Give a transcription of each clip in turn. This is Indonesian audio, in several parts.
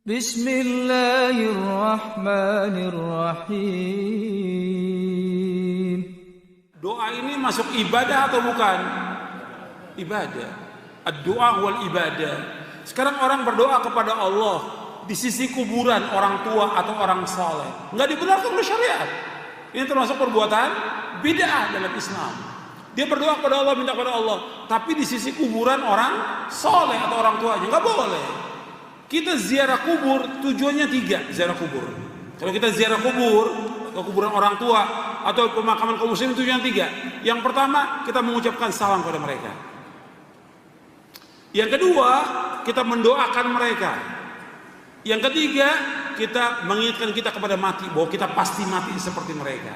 Bismillahirrahmanirrahim. Doa ini masuk ibadah atau bukan? Ibadah. Ad-doa wal ibadah. Sekarang orang berdoa kepada Allah di sisi kuburan orang tua atau orang saleh, nggak dibenarkan oleh syariat. Ini termasuk perbuatan bid'ah dalam Islam. Dia berdoa kepada Allah, minta kepada Allah, tapi di sisi kuburan orang saleh atau orang tuanya, nggak boleh. Kita ziarah kubur tujuannya 3, ziarah kubur. Kalau kita ziarah kubur ke kuburan orang tua atau pemakaman kaum muslimin tujuan 3. Yang pertama, kita mengucapkan salam kepada mereka. Yang kedua, kita mendoakan mereka. Yang ketiga, kita mengingatkan kita kepada mati, bahwa kita pasti mati seperti mereka.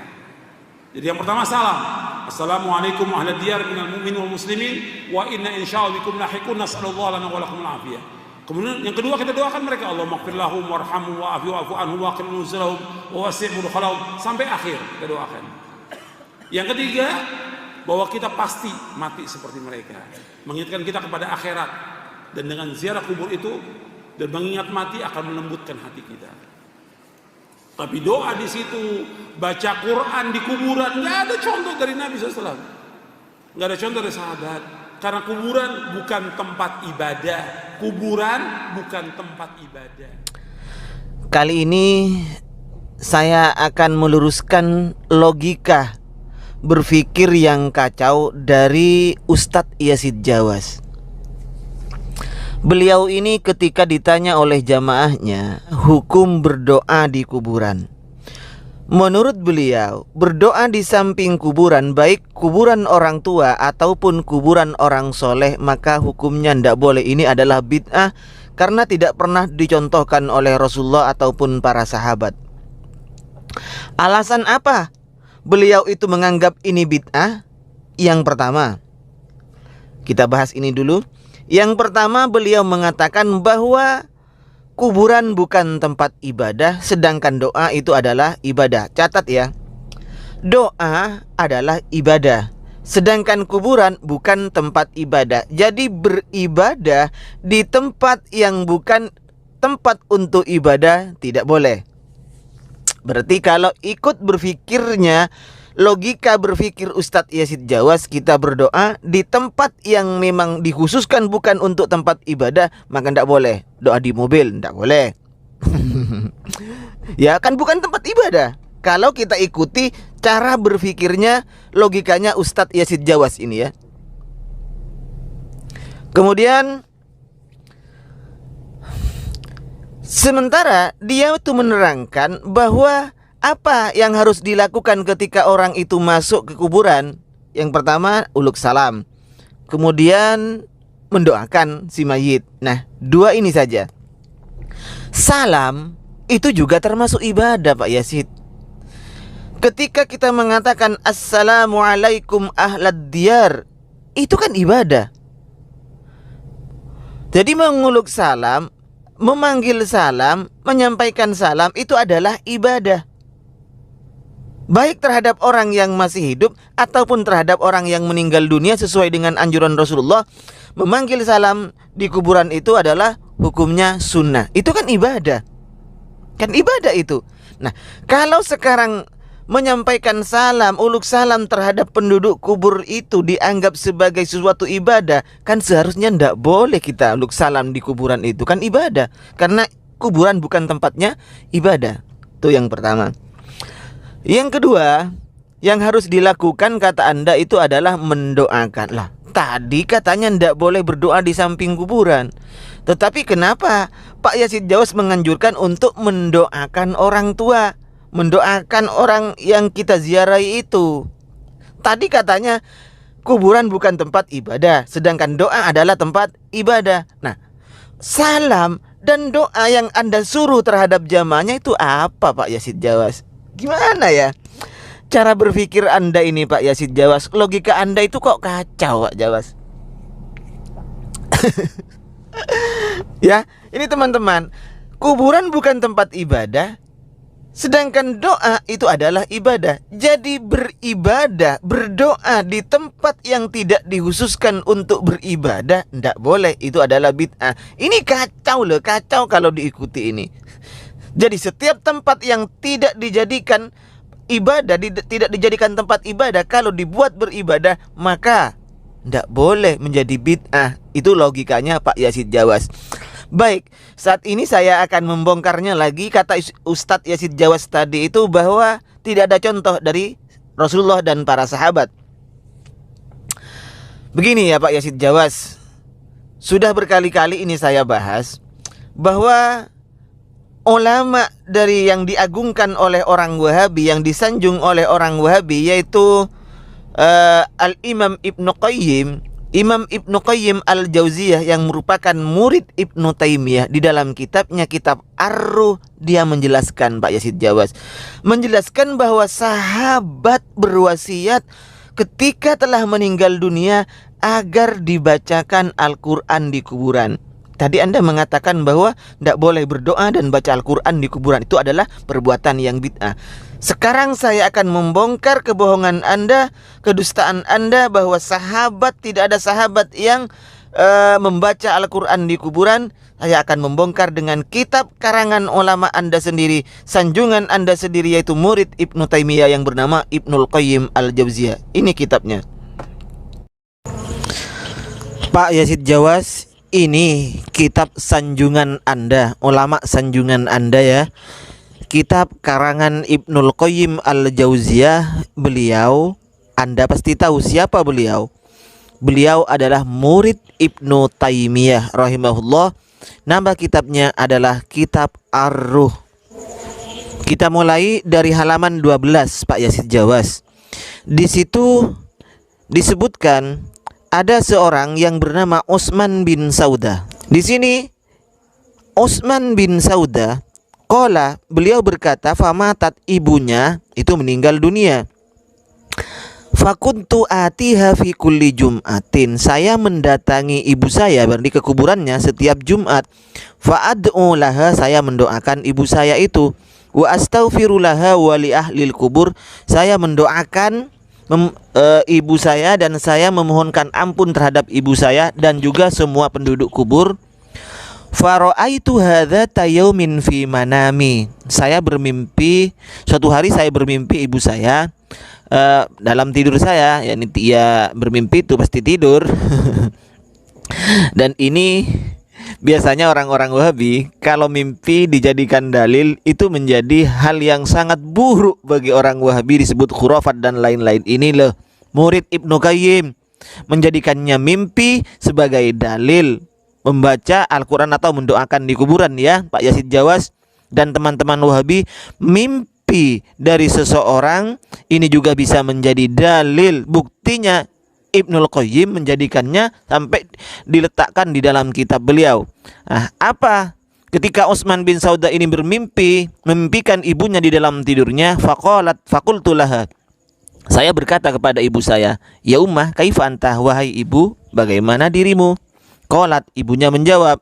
Jadi yang pertama salam. Assalamualaikum ahlad diyar minal mu'minin wal muslimin wa inna insyaallah bikum lahiqun nas'alullah lana wa lakum al-afiyah. Kemudian yang kedua kita doakan mereka, Allahumma ighfir lahum warhamhum wa'fu anhum waqim nuzulahum wa wasi' mudkhalahum, sampai akhir kita doakan. Yang ketiga, bahwa kita pasti mati seperti mereka, mengingatkan kita kepada akhirat, dan dengan ziarah kubur itu dan mengingat mati akan melembutkan hati kita. Tapi doa di situ, baca Quran di kuburan, nggak ada contoh dari Nabi SAW, nggak ada contoh dari sahabat. Karena kuburan bukan tempat ibadah. Kuburan bukan tempat ibadah. Kali ini saya akan meluruskan logika berpikir yang kacau dari Ustadz Yazid Jawas. Beliau ini ketika ditanya oleh jamaahnya hukum berdoa di kuburan, menurut beliau, berdoa di samping kuburan, baik kuburan orang tua ataupun kuburan orang soleh, maka hukumnya tidak boleh. Ini adalah bid'ah karena tidak pernah dicontohkan oleh Rasulullah ataupun para sahabat. Alasan apa beliau itu menganggap ini bid'ah? Yang pertama, kita bahas ini dulu. Yang pertama, beliau mengatakan bahwa kuburan bukan tempat ibadah, sedangkan doa itu adalah ibadah. Catat ya, doa adalah ibadah, sedangkan kuburan bukan tempat ibadah. Jadi beribadah di tempat yang bukan tempat untuk ibadah tidak boleh. Berarti kalau ikut berpikirnya, logika berpikir Ustadz Yazid Jawas, kita berdoa di tempat yang memang dikhususkan bukan untuk tempat ibadah, maka tidak boleh. Doa di mobil tidak boleh. Ya kan bukan tempat ibadah. Kalau kita ikuti cara berpikirnya, logikanya Ustadz Yazid Jawas ini ya. Kemudian sementara dia itu menerangkan bahwa apa yang harus dilakukan ketika orang itu masuk ke kuburan? Yang pertama, uluk salam. Kemudian mendoakan si mayit. Nah, 2 ini saja. Salam itu juga termasuk ibadah, Pak Yazid. Ketika kita mengatakan Assalamualaikum ahlad diyar, itu kan ibadah. Jadi menguluk salam, memanggil salam, menyampaikan salam, itu adalah ibadah. Baik terhadap orang yang masih hidup ataupun terhadap orang yang meninggal dunia, sesuai dengan anjuran Rasulullah. Memanggil salam di kuburan itu adalah hukumnya sunnah. Itu kan ibadah. Kan ibadah itu. Nah, kalau sekarang menyampaikan salam, uluk salam terhadap penduduk kubur itu dianggap sebagai sesuatu ibadah, kan seharusnya tidak boleh kita uluk salam di kuburan itu. Kan ibadah, karena kuburan bukan tempatnya ibadah. Itu yang pertama. Yang kedua, yang harus dilakukan kata Anda itu adalah mendoakan. Lah, tadi katanya tidak boleh berdoa di samping kuburan. Tetapi kenapa Pak Yazid Jawas menganjurkan untuk mendoakan orang tua, mendoakan orang yang kita ziarahi itu? Tadi katanya kuburan bukan tempat ibadah, sedangkan doa adalah tempat ibadah. Nah, salam dan doa yang Anda suruh terhadap jamaahnya itu apa, Pak Yazid Jawas? Gimana ya cara berpikir Anda ini, Pak Yazid Jawas? Logika Anda itu kok kacau, Pak Jawas. Ya, ini teman-teman, kuburan bukan tempat ibadah, Sedangkan doa itu adalah ibadah. Jadi beribadah, berdoa di tempat yang tidak dikhususkan untuk beribadah, tidak boleh. Itu adalah bid'ah. Ini kacau loh, kacau kalau diikuti ini. Jadi setiap tempat yang tidak dijadikan ibadah, tidak dijadikan tempat ibadah, kalau dibuat beribadah, maka tidak boleh menjadi bid'ah. Itu logikanya Pak Yazid Jawas. Baik, saat ini saya akan membongkarnya lagi. Kata Ustadz Yazid Jawas tadi itu bahwa tidak ada contoh dari Rasulullah dan para sahabat. Begini ya Pak Yazid Jawas, sudah berkali-kali ini saya bahas bahwa ulama dari yang diagungkan oleh orang Wahabi, yang disanjung oleh orang Wahabi, yaitu Al-Imam Ibnu Qayyim, Imam Ibnu Qayyim Al-Jauziyah, yang merupakan murid Ibnu Taimiyah. Di dalam kitabnya, kitab Ar-Ruh, dia menjelaskan, Pak Yazid Jawas, menjelaskan bahwa sahabat berwasiat ketika telah meninggal dunia agar dibacakan Al-Quran di kuburan. Tadi Anda mengatakan bahwa tidak boleh berdoa dan baca Al-Quran di kuburan. Itu adalah perbuatan yang bid'ah. Sekarang saya akan membongkar kebohongan Anda, kedustaan Anda, bahwa tidak ada sahabat yang membaca Al-Quran di kuburan. Saya akan membongkar dengan kitab karangan ulama Anda sendiri, sanjungan Anda sendiri, yaitu murid Ibnu Taimiyah yang bernama Ibnul Qayyim Al-Jauziyah. Ini kitabnya. Pak Yazid Jawas, ini kitab sanjungan Anda, ulama sanjungan Anda ya. Kitab karangan Ibnul Qayyim Al-Jauziyah. Beliau, Anda pasti tahu siapa beliau. Beliau adalah murid Ibnu Taimiyah rahimahullah. Nama kitabnya adalah Kitab Ar-Ruh. Kita mulai dari halaman 12, Pak Yazid Jawas. Di situ disebutkan ada seorang yang bernama Utsman bin Saudah. Di sini Utsman bin Saudah qala, beliau berkata, famatat, ibunya itu meninggal dunia. Fakuntu atiha fi kulli jum'atin, saya mendatangi ibu saya, berarti ke kuburannya setiap Jumat. Fa'ad'u laha, saya mendoakan ibu saya itu. Wa astaghfiru laha wa li ahlil kubur, saya mendoakan ibu saya dan saya memohonkan ampun terhadap ibu saya dan juga semua penduduk kubur. Fara'aitu hadzata yaumin fi manami, saya bermimpi, suatu hari saya bermimpi ibu saya dalam tidur saya, yakni dia bermimpi itu pasti tidur. Dan ini biasanya orang-orang Wahabi kalau mimpi dijadikan dalil itu menjadi hal yang sangat buruk bagi orang Wahabi, disebut khurafat dan lain-lain. Ini loh murid Ibnu Qayyim menjadikannya mimpi sebagai dalil membaca Al-Quran atau mendoakan di kuburan ya Pak Yazid Jawas dan teman-teman Wahabi. Mimpi dari seseorang ini juga bisa menjadi dalil. Buktinya Ibnul Qayyim menjadikannya sampai diletakkan di dalam kitab beliau. Nah, apa? Ketika Utsman bin Saudah ini memimpikan ibunya di dalam tidurnya, fakultu laha, saya berkata kepada ibu saya, ya ummah, kaifa anta, wahai ibu, bagaimana dirimu? Qalat, ibunya menjawab,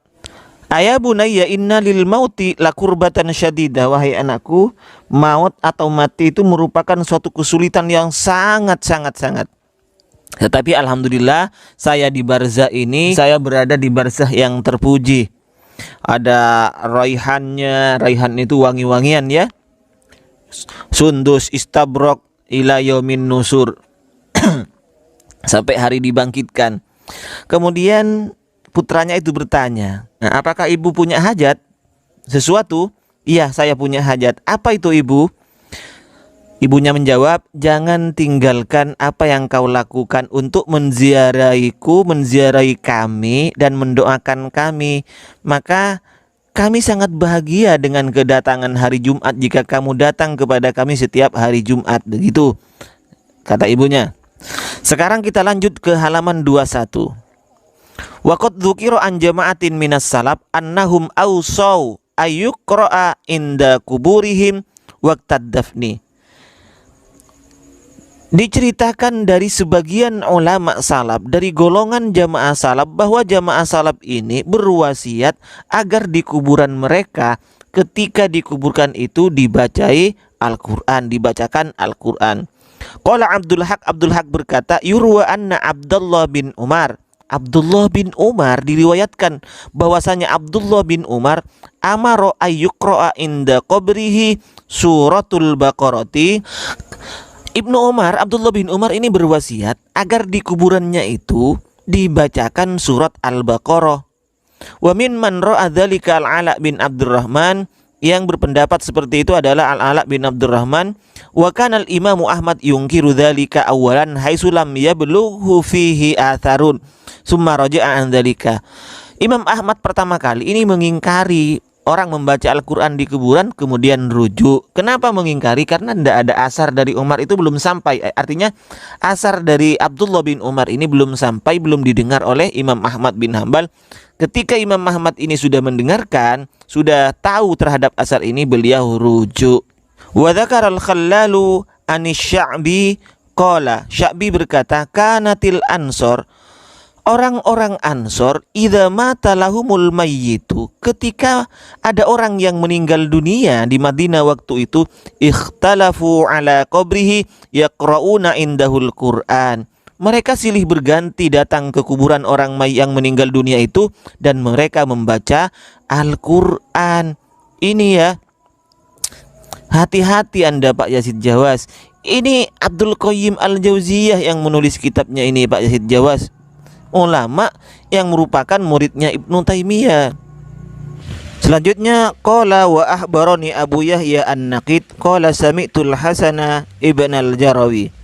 ayah bunayya inna lil mauti lakurbatan syadidah, wahai anakku, maut atau mati itu merupakan suatu kesulitan yang sangat. Tetapi alhamdulillah saya di barzah ini, saya berada di barzah yang terpuji. Ada raihannya, raihan itu wangi-wangian ya. Sundus istabrok ila yaumin nusur. Sampai hari dibangkitkan. Kemudian putranya itu bertanya, nah, apakah ibu punya hajat sesuatu? Iya, saya punya hajat. Apa itu ibu? Ibunya menjawab, jangan tinggalkan apa yang kau lakukan untuk menziarahiku, menziarahi kami dan mendoakan kami. Maka kami sangat bahagia dengan kedatangan hari Jumat jika kamu datang kepada kami setiap hari Jumat. Begitu kata ibunya. Sekarang kita lanjut ke halaman 21. Waqad dzukira an jama'atin minas salaf annahum awsaw ayyuqra'a inda kuburihim waqtad dafni. Diceritakan dari sebagian ulama salaf, dari golongan jamaah salaf, bahwa jamaah salaf ini berwasiat agar di kuburan mereka ketika dikuburkan itu dibacakan Al-Quran. Qala Abdul Haq berkata, yurwa anna Abdullah bin Umar diriwayatkan bahwasanya Abdullah bin Umar amaro ayyuqra'a inda qabrihi suratul Baqarati. Abdullah bin Umar ini berwasiat agar di kuburannya itu dibacakan surat Al-Baqarah. Wa min man ra'a dzalika Al-Ala bin Abdurrahman, yang berpendapat seperti itu adalah Al-Ala bin Abdurrahman. Wa kana al-Imam Ahmad yungkiru dzalika awalan haitsu lam yablughu fihi atharun summa raja'a an dzalika. Imam Ahmad pertama kali ini mengingkari orang membaca Al-Quran di kuburan kemudian rujuk. Kenapa mengingkari? Karena tidak ada asar dari Umar, itu belum sampai. Artinya asar dari Abdullah bin Umar ini belum sampai, belum didengar oleh Imam Ahmad bin Hambal. Ketika Imam Ahmad ini sudah mendengarkan, sudah tahu terhadap asar ini, beliau rujuk. Wa dzakara al-Khallalu anisy-Sya'bi qala, Sya'bi berkata, kanatil ansor, orang-orang Ansor, idza mata lahumul mayyitu, ketika ada orang yang meninggal dunia di Madinah waktu itu, ikhtalafu ala qabrihi yaqra'una indahul Qur'an. Mereka silih berganti datang ke kuburan orang yang meninggal dunia itu dan mereka membaca Al-Qur'an. Ini ya, hati-hati Anda Pak Yazid Jawas. Ini Abdul Qayyim Al-Jauziyah yang menulis kitabnya ini, Pak Yazid Jawas, ulama yang merupakan muridnya Ibnu Taimiyah. Selanjutnya, qala wa ahbarani Abu Yahya An-Naqid qala sami'tul Hasana ibn al-Jarawi.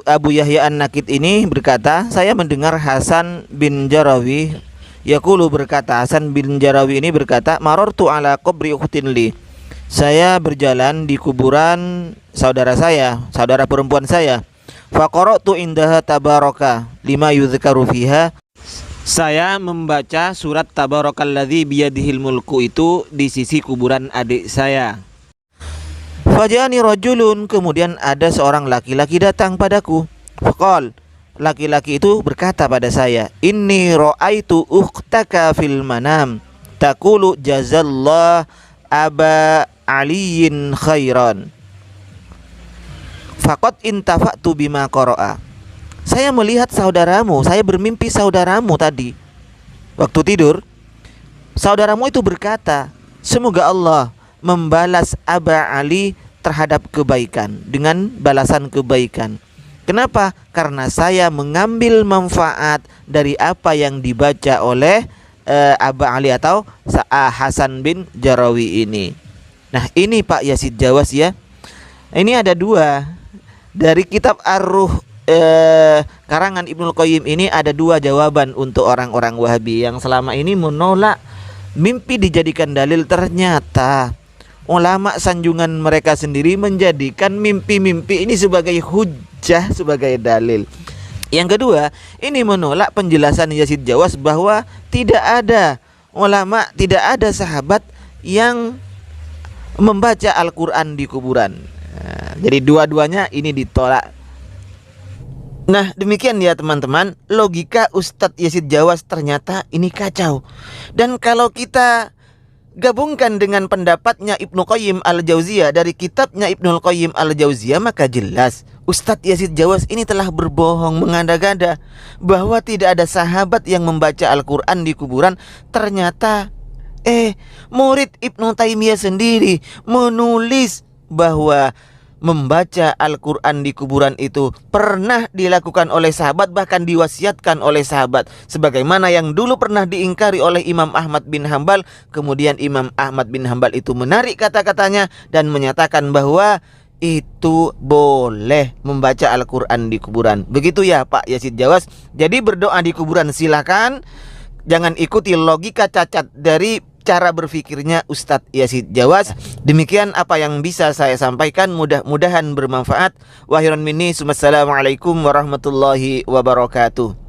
Abu Yahya An-Naqid ini berkata, saya mendengar Hasan bin Jarawi yaqulu, berkata Hasan bin Jarawi ini berkata, marartu ala qabri ukhtin li, saya berjalan di kuburan saudara perempuan saya. Faqara'tu indaha tabaraka lima yuzkaru fiha, saya membaca surat tabarakalladzi biyadihil mulku itu di sisi kuburan adik saya. Fajani rajulun, kemudian ada seorang laki-laki datang padaku. Faqal, laki-laki itu berkata pada saya, inni ra'aitu ukhtaka fil manam taqulu jazallah aba aliyin khairan faqad intafa'tu bima qara'a. Saya melihat saudaramu, saya bermimpi saudaramu tadi waktu tidur. Saudaramu itu berkata, semoga Allah membalas Aba Ali terhadap kebaikan dengan balasan kebaikan. Kenapa? Karena saya mengambil manfaat dari apa yang dibaca oleh Aba Ali atau Hasan bin Jarawi ini. Nah, ini Pak Yazid Jawas ya. Ini ada dua. Dari kitab Ar-Ruh karangan Ibnul Qayyim ini ada dua jawaban untuk orang-orang Wahabi yang selama ini menolak mimpi dijadikan dalil. Ternyata ulama sanjungan mereka sendiri menjadikan mimpi-mimpi ini sebagai hujjah, sebagai dalil. Yang kedua, ini menolak penjelasan Yazid Jawas bahwa tidak ada ulama, tidak ada sahabat yang membaca Al-Quran di kuburan. Jadi dua-duanya ini ditolak. Nah, demikian ya teman-teman, logika Ustadz Yazid Jawas ternyata ini kacau. Dan kalau kita gabungkan dengan pendapatnya Ibnu Qayyim Al-Jauziyah dari kitabnya Ibnu Qayyim Al-Jauziyah, maka jelas Ustadz Yazid Jawas ini telah berbohong, mengada-gada bahwa tidak ada sahabat yang membaca Al-Quran di kuburan. Ternyata murid Ibnu Taimiyah sendiri menulis bahwa membaca Al-Quran di kuburan itu pernah dilakukan oleh sahabat, bahkan diwasiatkan oleh sahabat, sebagaimana yang dulu pernah diingkari oleh Imam Ahmad bin Hambal. Kemudian Imam Ahmad bin Hambal itu menarik kata-katanya dan menyatakan bahwa itu boleh membaca Al-Quran di kuburan. Begitu ya Pak Yazid Jawas. Jadi berdoa di kuburan silakan, jangan ikuti logika cacat dari cara berpikirnya Ustadz Yazid Jawas. Demikian apa yang bisa saya sampaikan, mudah-mudahan bermanfaat. Wa khairan minni, wassalamualaikum warahmatullahi wabarakatuh.